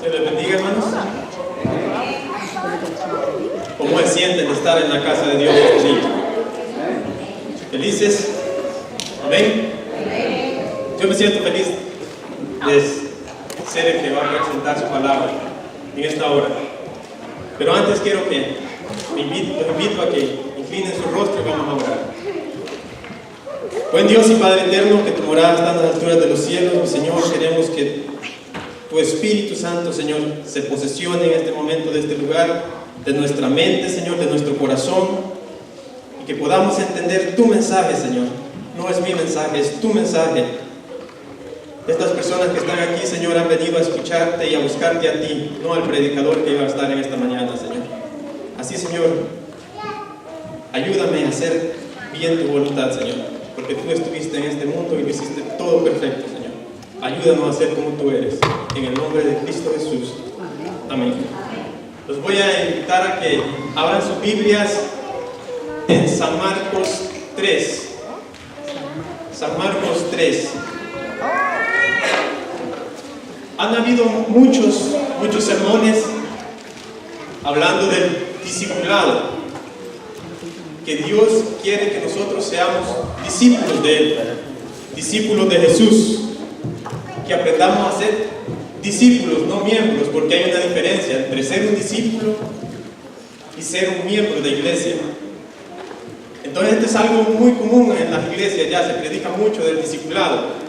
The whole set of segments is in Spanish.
Dios les bendiga, hermanos. ¿Cómo se sienten de estar en la casa de Dios este día? ¿Felices? ¿Amén? Yo me siento feliz de ser el que va a presentar su palabra en esta hora. Pero antes quiero que los invito a que inclinen su rostro y vamos a orar. Buen Dios y Padre eterno, que tu morada está en las alturas de los cielos, mi Señor, queremos que tu Espíritu Santo, Señor, se posesione en este momento de este lugar, de nuestra mente, Señor, de nuestro corazón, y que podamos entender tu mensaje, Señor. No es mi mensaje, es tu mensaje. Estas personas que están aquí, Señor, han venido a escucharte y a buscarte a ti, no al predicador que iba a estar en esta mañana, Señor. Así, Señor, ayúdame a hacer bien tu voluntad, Señor, porque tú estuviste en este mundo y lo hiciste todo perfecto, Señor. Ayúdanos a ser como tú eres, en el nombre de Cristo Jesús. Amén. Los voy a invitar a que abran sus Biblias en San Marcos 3. San Marcos 3. Han habido muchos sermones hablando del discipulado, que Dios quiere que nosotros seamos discípulos de Él, discípulos de Jesús, que aprendamos a ser discípulos, no miembros, porque hay una diferencia entre ser un discípulo y ser un miembro de iglesia. Entonces esto es algo muy común en las iglesias, ya se predica mucho del discipulado.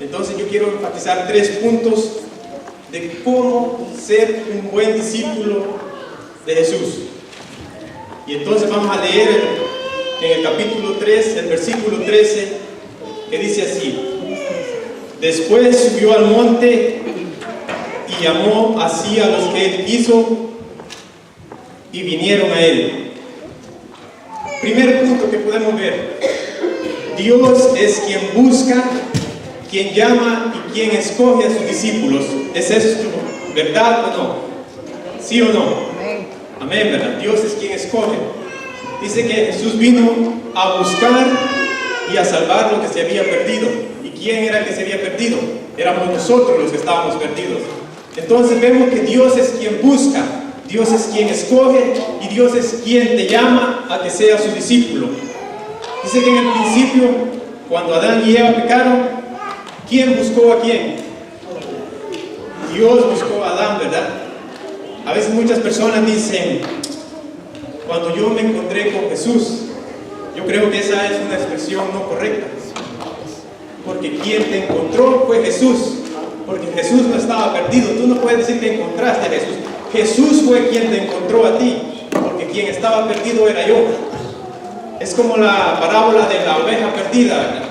Entonces yo quiero enfatizar 3 puntos de cómo ser un buen discípulo de Jesús. Y entonces vamos a leer en el capítulo 3, el versículo 13, que dice así: después subió al monte y llamó así a los que él quiso y vinieron a él. Primer punto que podemos ver: Dios es quien busca, quien llama y quien escoge a sus discípulos. ¿Es esto verdad o no? ¿Sí o no? Amén, ¿verdad? Dios es quien escoge. Dice que Jesús vino a buscar y a salvar lo que se había perdido. ¿Y quién era el que se había perdido? Éramos nosotros los que estábamos perdidos. Entonces vemos que Dios es quien busca, Dios es quien escoge y Dios es quien te llama a que seas su discípulo. Dice que en el principio, cuando Adán y Eva pecaron, ¿quién buscó a quién? Dios buscó a Adán, ¿verdad? A veces muchas personas dicen: cuando yo me encontré con Jesús. Yo creo que esa es una expresión no correcta, porque quien te encontró fue Jesús, porque Jesús no estaba perdido. Tú no puedes decir que encontraste a Jesús. Jesús fue quien te encontró a ti, porque quien estaba perdido era yo. Es como la parábola de la oveja perdida, ¿verdad?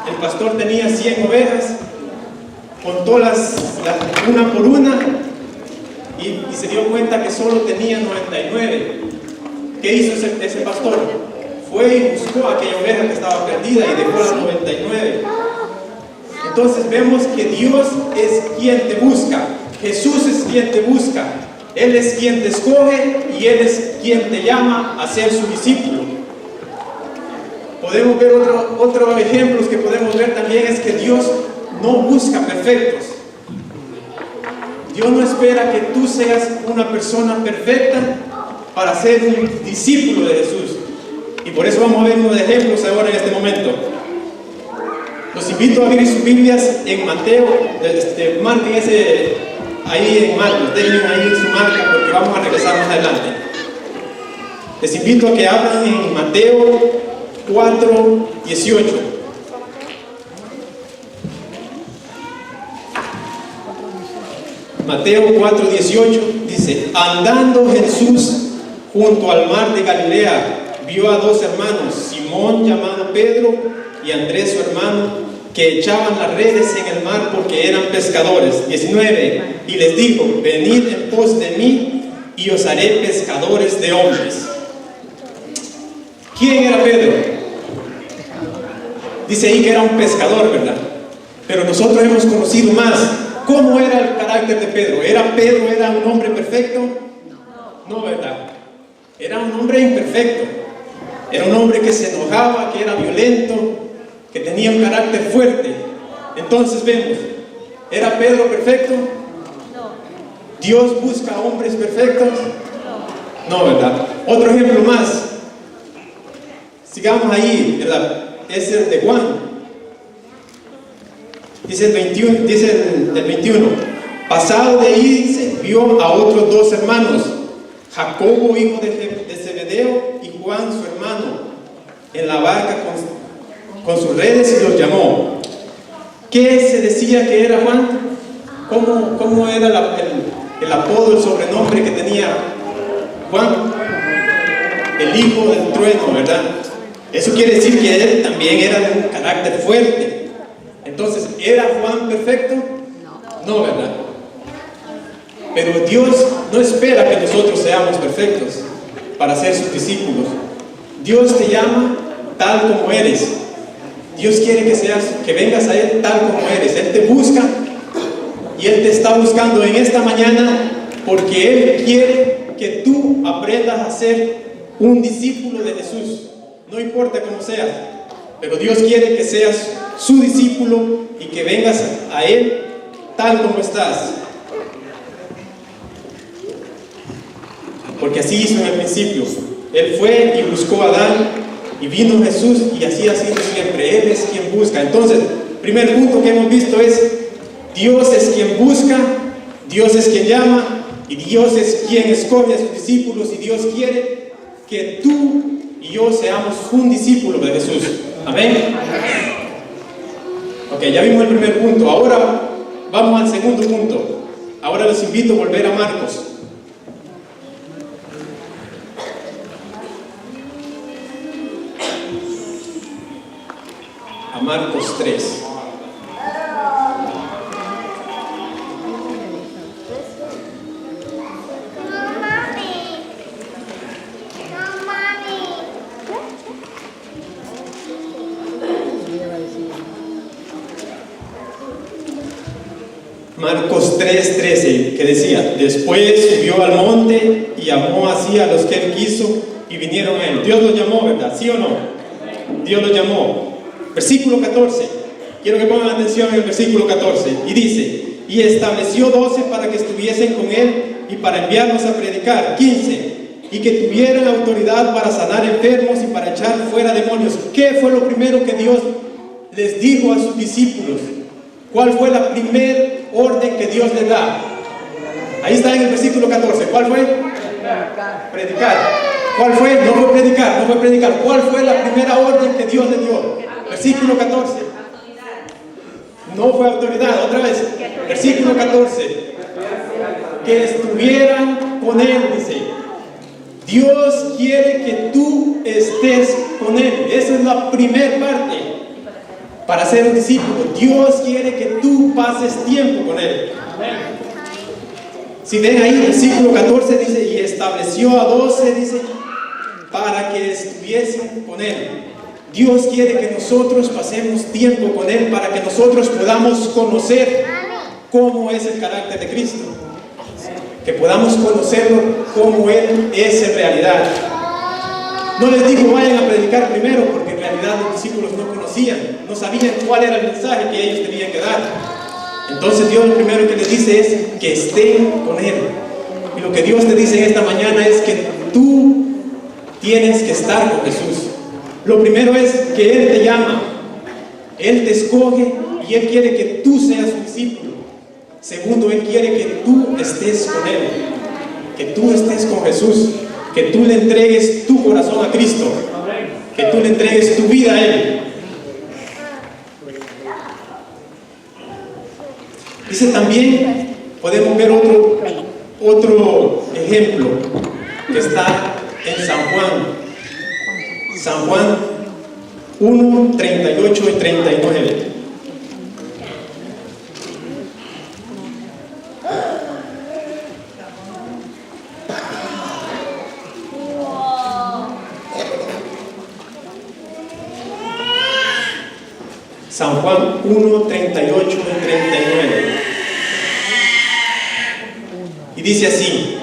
El pastor tenía 100 ovejas, contó una por una y se dio cuenta que solo tenía 99. ¿Qué hizo ese pastor? Fue y buscó a aquella oveja que estaba perdida y dejó las 99. Entonces vemos que Dios es quien te busca, Jesús es quien te busca, Él es quien te escoge y Él es quien te llama a ser su discípulo. Podemos ver otros ejemplos que podemos ver también, es que Dios no busca perfectos. Dios no espera que tú seas una persona perfecta para ser un discípulo de Jesús. Y por eso vamos a ver unos ejemplos ahora en este momento. Los invito a abrir sus Biblias en Mateo. Marquen ese ahí en Marcos, dejen ahí su marca porque vamos a regresar más adelante. Les invito a que abran en Mateo 4:18. Mateo 4:18 dice: andando Jesús junto al mar de Galilea, vio a 2 hermanos, Simón llamado Pedro y Andrés su hermano, que echaban las redes en el mar porque eran pescadores. 19. Y les dijo: venid en pos de mí y os haré pescadores de hombres. ¿Quién era Pedro? Dice ahí que era un pescador, ¿verdad? Pero nosotros hemos conocido más. ¿Cómo era el carácter de Pedro? ¿Pedro era un hombre perfecto? No, ¿verdad? Era un hombre imperfecto. Era un hombre que se enojaba, que era violento, que tenía un carácter fuerte. Entonces vemos, ¿era Pedro perfecto? ¿Dios busca hombres perfectos? No, ¿verdad? Otro ejemplo más. Sigamos ahí, es el de Juan. Dice el 21. Pasado de ahí se vio a otros dos hermanos, Jacobo, hijo de Zebedeo, y Juan, su hermano, en la barca con sus redes, y los llamó. ¿Qué se decía que era Juan? ¿Cómo era el apodo, el sobrenombre que tenía Juan? El hijo del trueno, ¿verdad? Eso quiere decir que él también era de un carácter fuerte. Entonces, ¿era Juan perfecto? No, ¿verdad? Pero Dios no espera que nosotros seamos perfectos para ser sus discípulos. Dios te llama tal como eres. Dios quiere que vengas a Él tal como eres. Él te busca y Él te está buscando en esta mañana porque Él quiere que tú aprendas a ser un discípulo de Jesús. No importa cómo seas, pero Dios quiere que seas su discípulo y que vengas a Él tal como estás. Porque así hizo en el principio. Él fue y buscó a Adán, y vino Jesús, y así ha sido siempre. Él es quien busca. Entonces, primer punto que hemos visto es: Dios es quien busca, Dios es quien llama, y Dios es quien escoge a sus discípulos, y Dios quiere que tú y yo seamos un discípulo de Jesús. Amén. Ok, ya vimos el primer punto. Ahora vamos al segundo punto. Ahora los invito a volver a Marcos. A Marcos 3. Marcos 3:13, que decía: después subió al monte y llamó así a los que él quiso y vinieron a él. Dios los llamó, ¿verdad? ¿Sí o no? Dios los llamó. Versículo 14, quiero que pongan atención en el versículo 14, y dice: y estableció 12 para que estuviesen con él y para enviarlos a predicar. 15, y que tuvieran autoridad para sanar enfermos y para echar fuera demonios. ¿Qué fue lo primero que Dios les dijo a sus discípulos? ¿Cuál fue la primera orden que Dios les da? Ahí está en el versículo 14. ¿Cuál fue? Predicar. ¿Cuál fue? No fue predicar. ¿Cuál fue la primera orden que Dios le dio? Versículo 14. No fue autoridad. Otra vez. Versículo 14. Que estuvieran con él, dice. Dios quiere que tú estés con él. Esa es la primera parte. Para ser un discípulo, Dios quiere que tú pases tiempo con Él. Si ven ahí, versículo 14 dice: y estableció a 12, dice, para que estuviesen con Él. Dios quiere que nosotros pasemos tiempo con Él para que nosotros podamos conocer cómo es el carácter de Cristo. Que podamos conocerlo como Él es en realidad. No les digo vayan a predicar primero, porque en realidad los discípulos no conocían, no sabían cuál era el mensaje que ellos tenían que dar. Entonces Dios lo primero que les dice es que estén con Él. Y lo que Dios te dice en esta mañana es que tú tienes que estar con Jesús. Lo primero es que Él te llama, Él te escoge y Él quiere que tú seas su discípulo. Segundo, Él quiere que tú estés con Él, que tú estés con Jesús. Que tú le entregues tu corazón a Cristo, que tú le entregues tu vida a Él. Dice también, podemos ver otro ejemplo que está en San Juan 1, 38 y 39. San Juan 1, 38 y 39. Y dice así: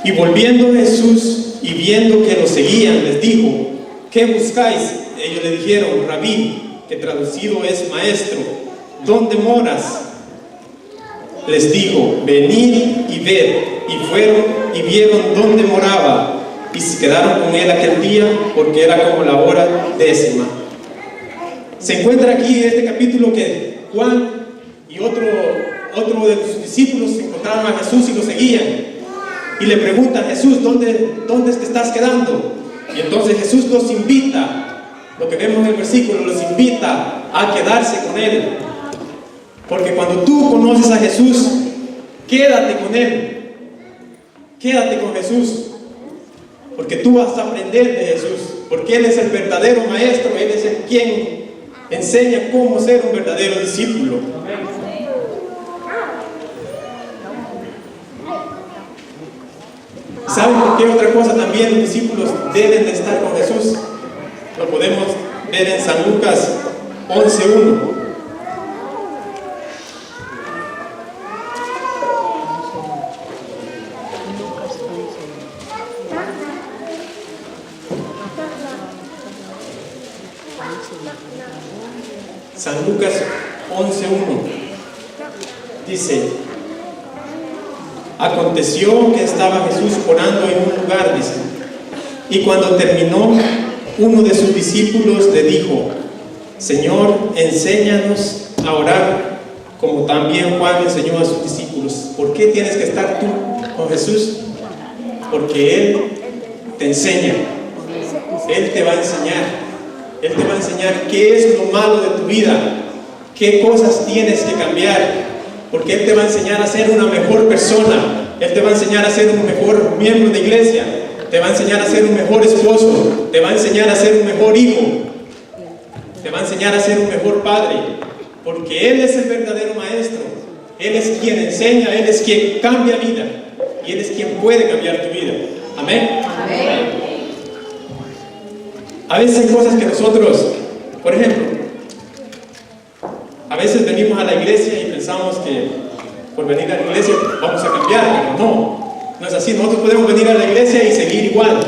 y volviendo Jesús y viendo que lo seguían, les dijo: ¿qué buscáis? Ellos le dijeron: Rabí, que traducido es maestro, ¿dónde moras? les dijo: venid y ved. Y fueron y vieron dónde moraba, y se quedaron con él aquel día, porque era como la hora 10. Se encuentra aquí en este capítulo que Juan y otro de sus discípulos se encontraron a Jesús y lo seguían, y le preguntan: Jesús, ¿dónde es que estás quedando? Y entonces Jesús los invita, lo que vemos en el versículo, los invita a quedarse con él, porque cuando tú conoces a Jesús, quédate con él, quédate con Jesús, porque tú vas a aprender de Jesús, porque él es el verdadero maestro, él es el quien enseña cómo ser un verdadero discípulo. ¿Saben por qué otra cosa también los discípulos deben de estar con Jesús? Lo podemos ver en San Lucas 11:1. San Lucas 11:1 dice: aconteció que estaba Jesús orando en un lugar, dice, y cuando terminó, uno de sus discípulos le dijo: Señor, enséñanos a orar, como también Juan enseñó a sus discípulos. ¿Por qué tienes que estar tú con Jesús? Porque Él te enseña, Él te va a enseñar. Él te va a enseñar qué es lo malo de tu vida, qué cosas tienes que cambiar, porque Él te va a enseñar a ser una mejor persona, Él te va a enseñar a ser un mejor miembro de iglesia, te va a enseñar a ser un mejor esposo, te va a enseñar a ser un mejor hijo, te va a enseñar a ser un mejor padre, porque Él es el verdadero maestro, Él es quien enseña, Él es quien cambia vida, y Él es quien puede cambiar tu vida. Amén. Amén. A veces hay cosas que nosotros, por ejemplo, a veces venimos a la iglesia y pensamos que por venir a la iglesia vamos a cambiar, pero no es así. Nosotros podemos venir a la iglesia y seguir igual.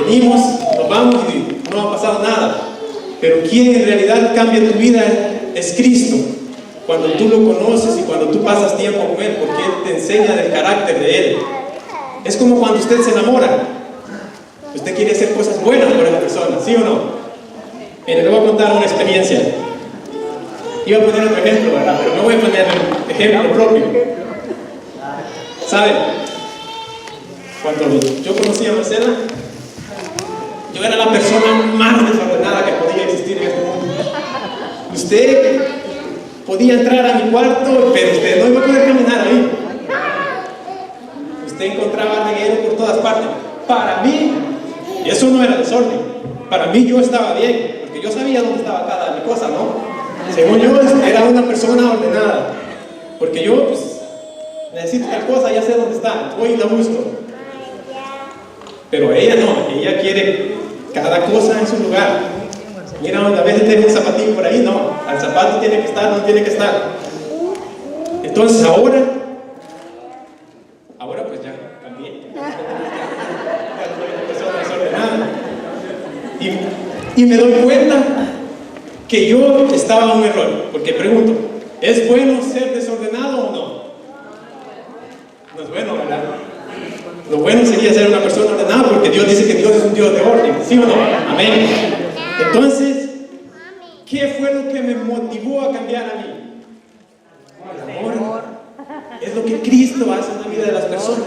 Venimos, nos vamos y no ha pasado nada. Pero quien en realidad cambia tu vida es Cristo. Cuando tú lo conoces y cuando tú pasas tiempo con Él, porque Él te enseña del carácter de Él. Es como cuando usted se enamora. Usted quiere hacer cosas buenas por esa persona, ¿sí o no? Mire, le voy a contar una experiencia. Iba a poner otro ejemplo, ¿verdad? Pero no voy a poner el ejemplo propio. ¿Sabe? Cuando yo conocí a Marcela, yo era la persona más desordenada que podía existir en este mundo. Usted podía entrar a mi cuarto, pero usted no iba a poder caminar ahí. Usted encontraba reguero por todas partes. Para mí, eso no era desorden. Para mí yo estaba bien, porque yo sabía dónde estaba cada cosa, ¿no? Según yo, era una persona ordenada. Porque yo, pues, necesito tal cosa, ya sé dónde está, voy y la busco. Pero ella no, ella quiere cada cosa en su lugar. Mira, a veces tengo un zapatín por ahí, no, al zapato tiene que estar, no tiene que estar. Entonces ahora pues ya cambié. Y me doy cuenta que yo estaba en un error, porque pregunto, ¿es bueno ser desordenado o no? No es bueno, ¿verdad? Lo bueno sería ser una persona ordenada, porque Dios dice que Dios es un Dios de orden, ¿sí o no? Amén. Entonces, ¿qué fue lo que me motivó a cambiar a mí? El amor. Es lo que Cristo hace en la vida de las personas.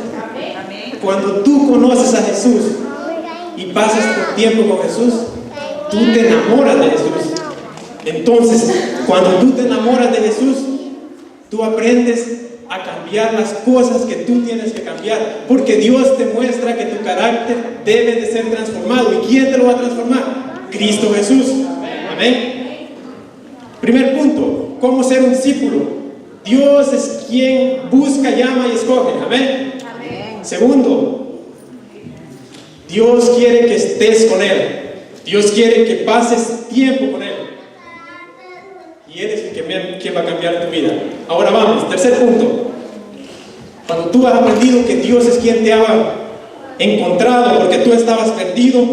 Cuando tú conoces a Jesús y pasas por tiempo con Jesús, tú te enamoras de Jesús. Entonces, cuando tú te enamoras de Jesús, tú aprendes a cambiar las cosas que tú tienes que cambiar, porque Dios te muestra que tu carácter debe de ser transformado. ¿Y quién te lo va a transformar? Cristo Jesús. Amén. Primer punto, ¿cómo ser un discípulo? Dios es quien busca, llama y escoge. Amén. Segundo, Dios quiere que estés con Él. Dios quiere que pases tiempo con Él. Y Él es el que va a cambiar tu vida. Ahora vamos, tercer punto. Cuando tú has aprendido que Dios es quien te ha encontrado porque tú estabas perdido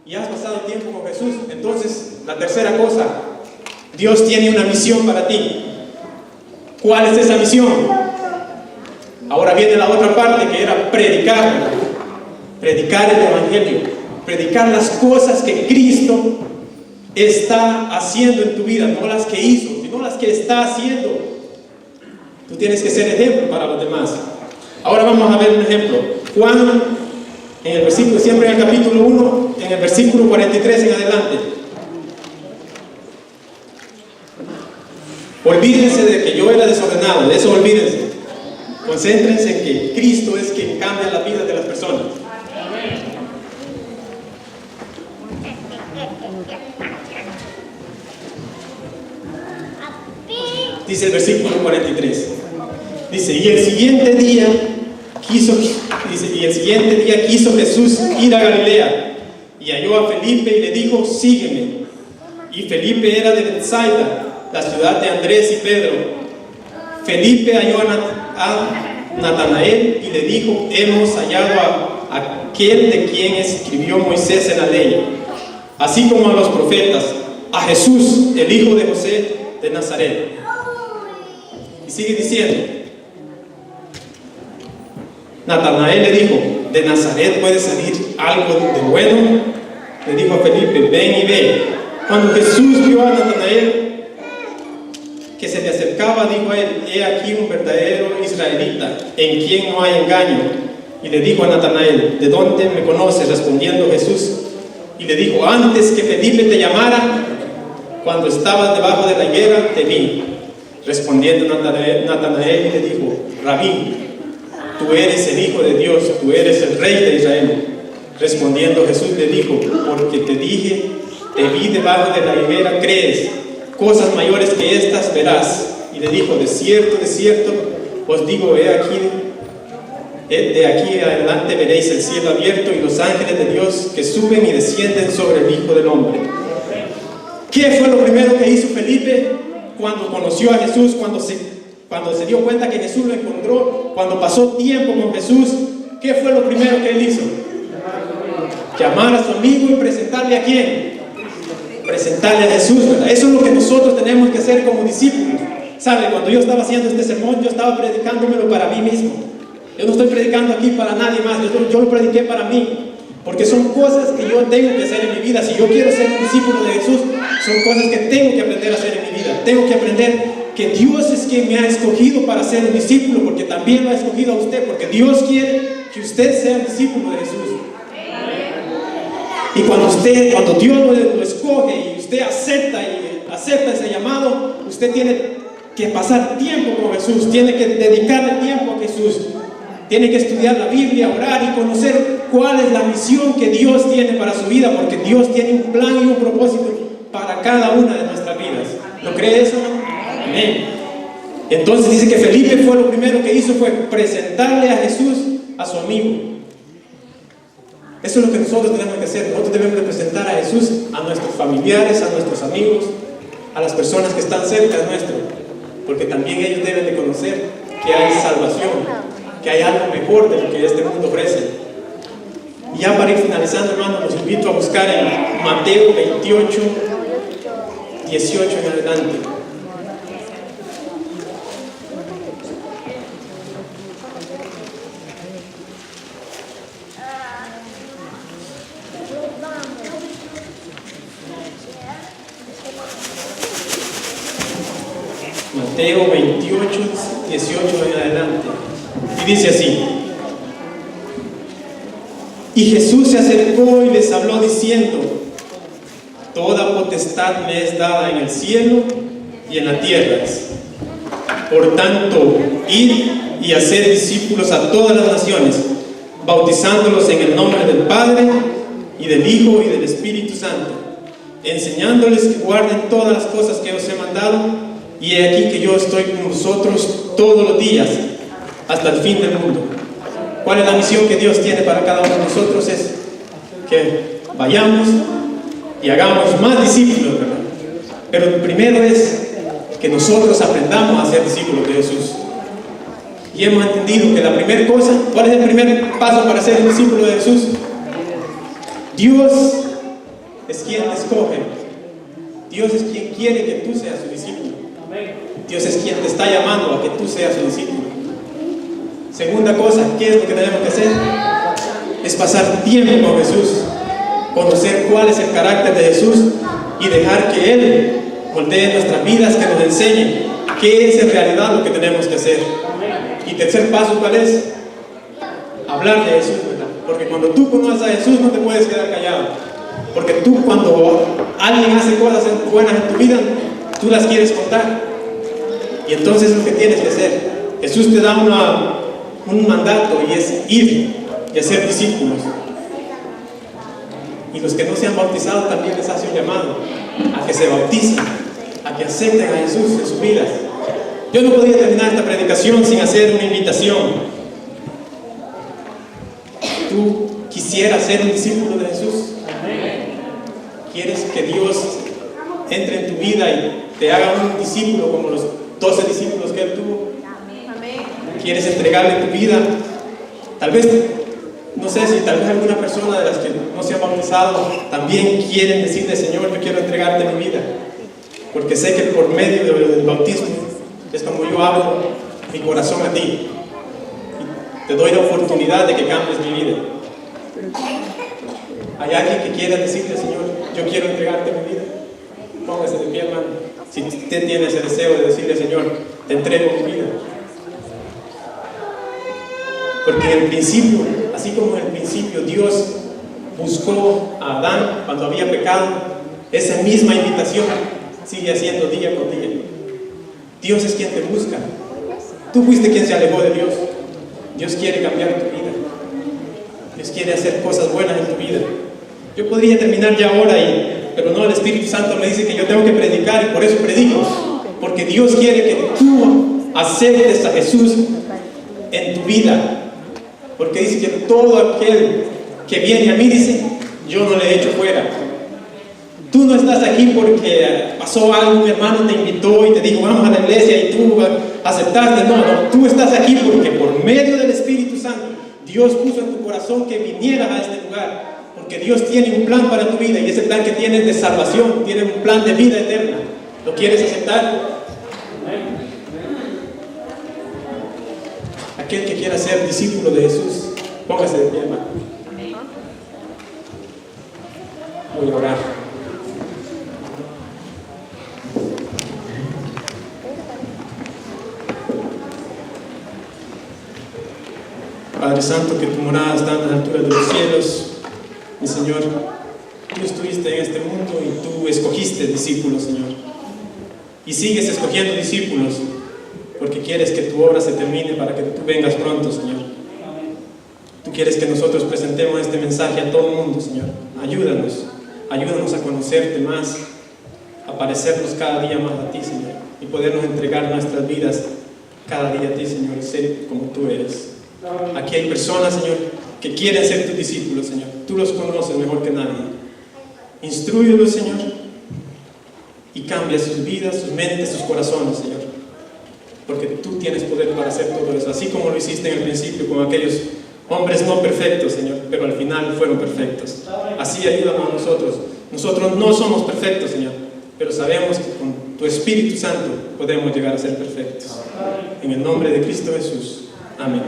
y has pasado tiempo con Jesús, entonces la tercera cosa, Dios tiene una misión para ti. ¿Cuál es esa misión? Ahora viene la otra parte, que era predicar el Evangelio, predicar las cosas que Cristo está haciendo en tu vida, no las que hizo, sino las que está haciendo. Tú tienes que ser ejemplo para los demás. Ahora vamos a ver un ejemplo. Juan, en el versículo, siempre en el capítulo 1, en el versículo 43 en adelante. Olvídense de que yo era desordenado, de eso olvídense. Concéntrense en que Cristo es quien cambia la vida de las personas. Dice el versículo 43. Dice, y el siguiente día quiso Jesús ir a Galilea, y halló a Felipe y le dijo, sígueme. Y Felipe era de Bethsaida, la ciudad de Andrés y Pedro. Felipe halló a Natanael y le dijo, hemos hallado a aquel de quien escribió Moisés en la ley, así como a los profetas, a Jesús, el hijo de José de Nazaret. Y sigue diciendo, Natanael le dijo, ¿de Nazaret puede salir algo de bueno? Le dijo a Felipe, ven y ve. Cuando Jesús vio a Natanael que se le acercaba, dijo a él, he aquí un verdadero israelita, en quien no hay engaño. Y le dijo a Natanael, ¿de dónde me conoces? Respondiendo Jesús, y le dijo, antes que Felipe te llamara, cuando estabas debajo de la higuera, te vi. Respondiendo Natanael y le dijo, Rabí, tú eres el Hijo de Dios, tú eres el Rey de Israel. Respondiendo Jesús le dijo, porque te dije, te vi debajo de la higuera, crees, cosas mayores que estas verás. Y le dijo, de cierto, os digo, he aquí, de aquí adelante veréis el cielo abierto y los ángeles de Dios que suben y descienden sobre el Hijo del Hombre. ¿Qué fue lo primero que hizo Felipe cuando conoció a Jesús, cuando se dio cuenta que Jesús lo encontró, cuando pasó tiempo con Jesús? ¿Qué fue lo primero que él hizo? Llamar a su amigo y presentarle a quién. Presentarle a Jesús, ¿verdad? Eso es lo que nosotros tenemos que hacer como discípulos. ¿Sabe? Cuando yo estaba haciendo este sermón, yo estaba predicándomelo para mí mismo. Yo no estoy predicando aquí para nadie más, yo lo prediqué para mí. Porque son cosas que yo tengo que hacer en mi vida. Si yo quiero ser un discípulo de Jesús, son cosas que tengo que aprender a hacer en mi vida. Tengo que aprender que Dios es quien me ha escogido para ser un discípulo, porque también lo ha escogido a usted, porque Dios quiere que usted sea un discípulo de Jesús. Y cuando Dios lo escoge y usted acepta ese llamado, usted tiene que pasar tiempo con Jesús, tiene que dedicarle tiempo a Jesús, tiene que estudiar la Biblia, orar y conocer cuál es la misión que Dios tiene para su vida, porque Dios tiene un plan y un propósito para cada una de nuestras vidas. ¿Lo cree eso? Amén. Entonces dice que Felipe fue lo primero que hizo, fue presentarle a Jesús a su amigo. Eso es lo que nosotros tenemos que hacer. Nosotros debemos de presentar a Jesús a nuestros familiares, a nuestros amigos, a las personas que están cerca de nuestro, porque también ellos deben de conocer que hay salvación, que hay algo mejor de lo que este mundo ofrece. Y ya para ir finalizando, hermano, los invito a buscar en Mateo 28, 18 en adelante. Mateo 28, 18 en adelante. Y dice así: y Jesús se acercó y les habló diciendo: toda potestad me es dada en el cielo y en la tierra. Por tanto, id y haced discípulos a todas las naciones, bautizándolos en el nombre del Padre y del Hijo y del Espíritu Santo, enseñándoles que guarden todas las cosas que os he mandado. Y he aquí que yo estoy con vosotros todos los días, hasta el fin del mundo. ¿Cuál es la misión que Dios tiene para cada uno de nosotros? Es que vayamos y hagamos más discípulos, ¿verdad? Pero el primero es que nosotros aprendamos a ser discípulos de Jesús. Y hemos entendido que la primera cosa, ¿cuál es el primer paso para ser un discípulo de Jesús? Dios es quien te escoge. Dios es quien quiere que tú seas su discípulo. Dios es quien te está llamando a que tú seas su discípulo. Segunda cosa, ¿qué es lo que tenemos que hacer? Es pasar tiempo con Jesús, conocer cuál es el carácter de Jesús y dejar que Él moldee nuestras vidas, que nos enseñe qué es en realidad lo que tenemos que hacer. Y tercer paso, ¿cuál es? Hablar de Jesús, ¿verdad? Porque cuando tú conoces a Jesús no te puedes quedar callado. Porque tú, cuando alguien hace cosas buenas en tu vida, tú las quieres contar. Y entonces es lo que tienes que hacer. Jesús te da un mandato, y es ir y hacer discípulos. Y los que no se han bautizado también les hace un llamado a que se bauticen, a que acepten a Jesús en sus vidas. Yo no podría terminar esta predicación sin hacer una invitación. ¿Tú quisieras ser un discípulo de Jesús? ¿Quieres que Dios entre en tu vida y te haga un discípulo como los 12 discípulos que Él tuvo? ¿Quieres entregarle tu vida? Tal vez, no sé si tal vez alguna persona de las que no se ha bautizado también quieren decirle: Señor, yo quiero entregarte mi vida, porque sé que por medio del bautismo es como yo abro mi corazón a ti y te doy la oportunidad de que cambies mi vida. ¿Hay alguien que quiera decirle: Señor, yo quiero entregarte mi vida? Póngase de pie, hermano. Si usted tiene ese deseo de decirle: Señor, te entrego mi vida. Porque en el principio, así como en el principio Dios buscó a Adán cuando había pecado, esa misma invitación sigue haciendo día con día. Dios es quien te busca. Tú fuiste quien se alejó de Dios. Dios quiere cambiar tu vida. Dios quiere hacer cosas buenas en tu vida. Yo podría terminar ya ahora, pero no, el Espíritu Santo me dice que yo tengo que predicar, y por eso predico. Porque Dios quiere que tú aceptes a Jesús en tu vida. Porque dice que todo aquel que viene a mí, dice, yo no le echo fuera. Tú no estás aquí porque pasó algo, un hermano te invitó y te dijo: vamos a la iglesia, y tú aceptaste. No, tú estás aquí porque por medio del Espíritu Santo Dios puso en tu corazón que vinieras a este lugar. Porque Dios tiene un plan para tu vida, y ese plan que tiene es de salvación, tiene un plan de vida eterna. ¿Lo quieres aceptar? Aquel que quiera ser discípulo de Jesús, póngase de pie, hermano. Voy a orar. Padre Santo, que tu morada está en las alturas de los cielos. Mi Señor, tú estuviste en este mundo y tú escogiste discípulos, Señor. Y sigues escogiendo discípulos porque quieres que tu obra se termine para que tú vengas pronto, Señor. Tú quieres que nosotros presentemos este mensaje a todo el mundo, Señor. Ayúdanos a conocerte más, a parecernos cada día más a ti, Señor, y podernos entregar nuestras vidas cada día a ti, Señor, y ser como tú eres. Aquí hay personas, Señor, que quieren ser tus discípulos, Señor. Tú los conoces mejor que nadie. Instrúyelos, Señor, y cambia sus vidas, sus mentes, sus corazones, Señor. Porque tú tienes poder para hacer todo eso, así como lo hiciste en el principio con aquellos hombres no perfectos, Señor, pero al final fueron perfectos. Así ayúdanos a nosotros. Nosotros no somos perfectos, Señor, pero sabemos que con tu Espíritu Santo podemos llegar a ser perfectos. En el nombre de Cristo Jesús. Amén.